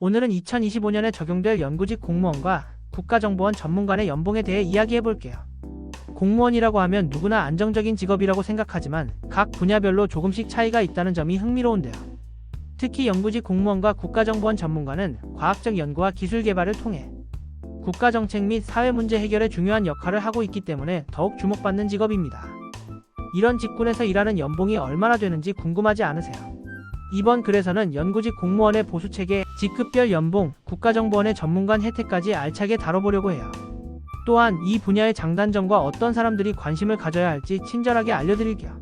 오늘은 2025년에 적용될 연구직 공무원과 국가정보원 전문관의 연봉에 대해 이야기해볼게요. 공무원이라고 하면 누구나 안정적인 직업이라고 생각하지만 각 분야별로 조금씩 차이가 있다는 점이 흥미로운데요. 특히 연구직 공무원과 국가정보원 전문가는 과학적 연구와 기술 개발을 통해 국가정책 및 사회문제 해결에 중요한 역할을 하고 있기 때문에 더욱 주목받는 직업입니다. 이런 직군에서 일하는 연봉이 얼마나 되는지 궁금하지 않으세요? 이번 글에서는 연구직 공무원의 보수체계, 직급별 연봉, 국가정보원의 전문관 혜택까지 알차게 다뤄보려고 해요. 또한 이 분야의 장단점과 어떤 사람들이 관심을 가져야 할지 친절하게 알려드릴게요.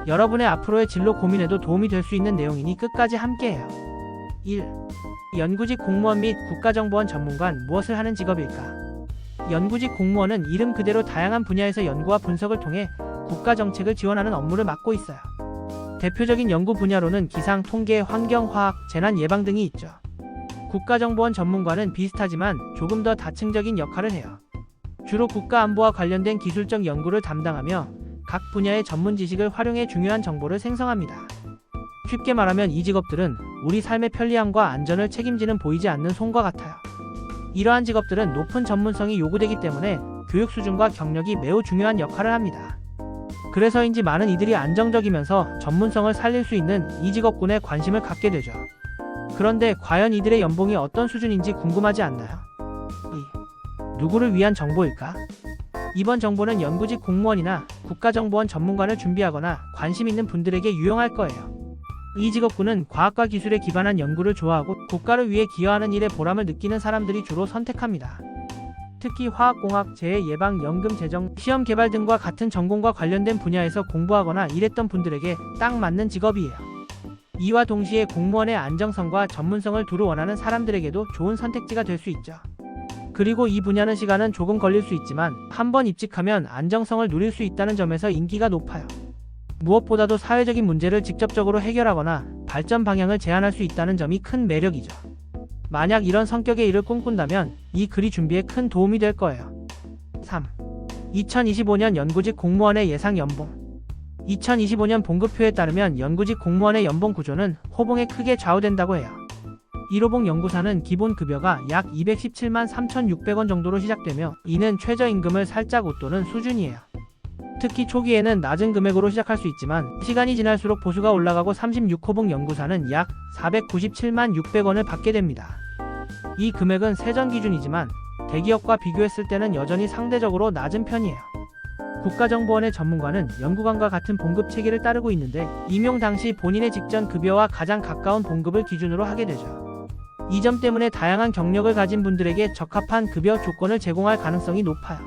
여러분의 앞으로의 진로 고민에도 도움이 될 수 있는 내용이니 끝까지 함께해요. 1. 연구직 공무원 및 국가정보원 전문관, 무엇을 하는 직업일까? 연구직 공무원은 이름 그대로 다양한 분야에서 연구와 분석을 통해 국가정책을 지원하는 업무를 맡고 있어요. 대표적인 연구 분야로는 기상, 통계, 환경, 화학, 재난 예방 등이 있죠. 국가정보원 전문관은 비슷하지만 조금 더 다층적인 역할을 해요. 주로 국가안보와 관련된 기술적 연구를 담당하며 각 분야의 전문 지식을 활용해 중요한 정보를 생성합니다. 쉽게 말하면 이 직업들은 우리 삶의 편리함과 안전을 책임지는 보이지 않는 손과 같아요. 이러한 직업들은 높은 전문성이 요구되기 때문에 교육 수준과 경력이 매우 중요한 역할을 합니다. 그래서인지 많은 이들이 안정적이면서 전문성을 살릴 수 있는 이 직업군에 관심을 갖게 되죠. 그런데 과연 이들의 연봉이 어떤 수준인지 궁금하지 않나요? 2. 누구를 위한 정보일까? 이번 정보는 연구직 공무원이나 국가정보원 전문관을 준비하거나 관심 있는 분들에게 유용할 거예요. 이 직업군은 과학과 기술에 기반한 연구를 좋아하고 국가를 위해 기여하는 일에 보람을 느끼는 사람들이 주로 선택합니다. 특히 화학공학, 재해예방, 연금 재정, 시험 개발 등과 같은 전공과 관련된 분야에서 공부하거나 일했던 분들에게 딱 맞는 직업이에요. 이와 동시에 공무원의 안정성과 전문성을 두루 원하는 사람들에게도 좋은 선택지가 될 수 있죠. 그리고 이 분야는 시간은 조금 걸릴 수 있지만 한번 입직하면 안정성을 누릴 수 있다는 점에서 인기가 높아요. 무엇보다도 사회적인 문제를 직접적으로 해결하거나 발전 방향을 제안할 수 있다는 점이 큰 매력이죠. 만약 이런 성격의 일을 꿈꾼다면 이 글이 준비에 큰 도움이 될 거예요. 3. 2025년 연구직 공무원의 예상 연봉. 2025년 봉급표에 따르면 연구직 공무원의 연봉 구조는 호봉에 크게 좌우된다고 해요. 1호봉 연구사는 기본 급여가 약 217만 3,600원 정도로 시작되며 이는 최저임금을 살짝 웃도는 수준이에요. 특히 초기에는 낮은 금액으로 시작할 수 있지만 시간이 지날수록 보수가 올라가고 36호봉 연구사는 약 497만 600원을 받게 됩니다. 이 금액은 세전 기준이지만 대기업과 비교했을 때는 여전히 상대적으로 낮은 편이에요. 국가정보원의 전문가는 연구관과 같은 봉급 체계를 따르고 있는데 임용 당시 본인의 직전 급여와 가장 가까운 봉급을 기준으로 하게 되죠. 이 점 때문에 다양한 경력을 가진 분들에게 적합한 급여 조건을 제공할 가능성이 높아요.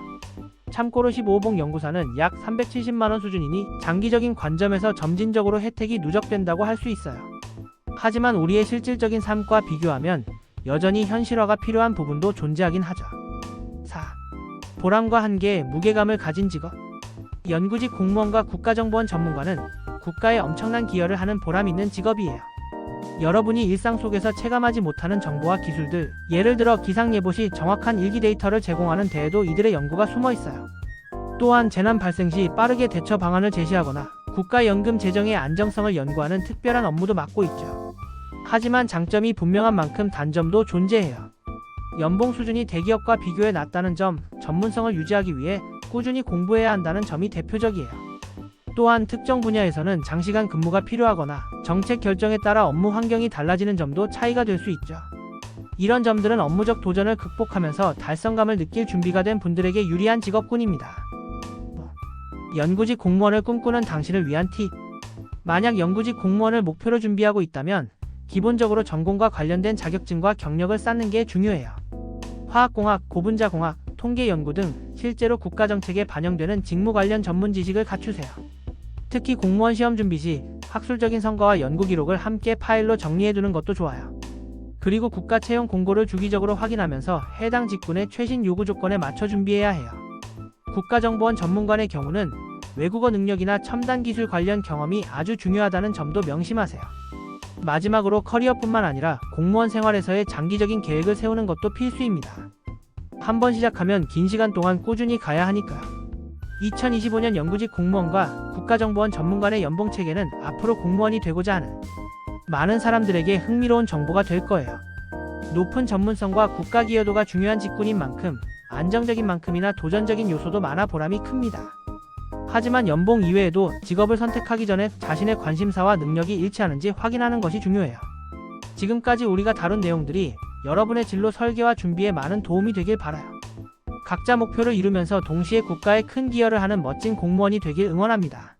참고로 15호봉 연구사는 약 370만원 수준이니 장기적인 관점에서 점진적으로 혜택이 누적된다고 할 수 있어요. 하지만 우리의 실질적인 삶과 비교하면 여전히 현실화가 필요한 부분도 존재하긴 하죠. 4. 보람과 한계, 무게감을 가진 직업. 연구직 공무원과 국가정보원 전문가는 국가에 엄청난 기여를 하는 보람 있는 직업이에요. 여러분이 일상 속에서 체감하지 못하는 정보와 기술들, 예를 들어 기상예보 시 정확한 일기 데이터를 제공하는 데에도 이들의 연구가 숨어 있어요. 또한 재난 발생 시 빠르게 대처 방안을 제시하거나 국가연금 재정의 안정성을 연구하는 특별한 업무도 맡고 있죠. 하지만 장점이 분명한 만큼 단점도 존재해요. 연봉 수준이 대기업과 비교해 낮다는 점, 전문성을 유지하기 위해 꾸준히 공부해야 한다는 점이 대표적이에요. 또한 특정 분야에서는 장시간 근무가 필요하거나 정책 결정에 따라 업무 환경이 달라지는 점도 차이가 될 수 있죠. 이런 점들은 업무적 도전을 극복하면서 달성감을 느낄 준비가 된 분들에게 유리한 직업군입니다. 연구직 공무원을 꿈꾸는 당신을 위한 팁. 만약 연구직 공무원을 목표로 준비하고 있다면 기본적으로 전공과 관련된 자격증과 경력을 쌓는 게 중요해요. 화학공학, 고분자공학, 통계연구 등 실제로 국가정책에 반영되는 직무 관련 전문 지식을 갖추세요. 특히 공무원 시험 준비 시 학술적인 성과와 연구 기록을 함께 파일로 정리해두는 것도 좋아요. 그리고 국가 채용 공고를 주기적으로 확인하면서 해당 직군의 최신 요구 조건에 맞춰 준비해야 해요. 국가정보원 전문관의 경우는 외국어 능력이나 첨단 기술 관련 경험이 아주 중요하다는 점도 명심하세요. 마지막으로 커리어뿐만 아니라 공무원 생활에서의 장기적인 계획을 세우는 것도 필수입니다. 한번 시작하면 긴 시간 동안 꾸준히 가야 하니까요. 2025년 연구직 공무원과 국가정보원 전문관의 연봉 체계는 앞으로 공무원이 되고자 하는 많은 사람들에게 흥미로운 정보가 될 거예요. 높은 전문성과 국가 기여도가 중요한 직군인 만큼 안정적인 만큼이나 도전적인 요소도 많아 보람이 큽니다. 하지만 연봉 이외에도 직업을 선택하기 전에 자신의 관심사와 능력이 일치하는지 확인하는 것이 중요해요. 지금까지 우리가 다룬 내용들이 여러분의 진로 설계와 준비에 많은 도움이 되길 바라요. 각자 목표를 이루면서 동시에 국가에 큰 기여를 하는 멋진 공무원이 되길 응원합니다.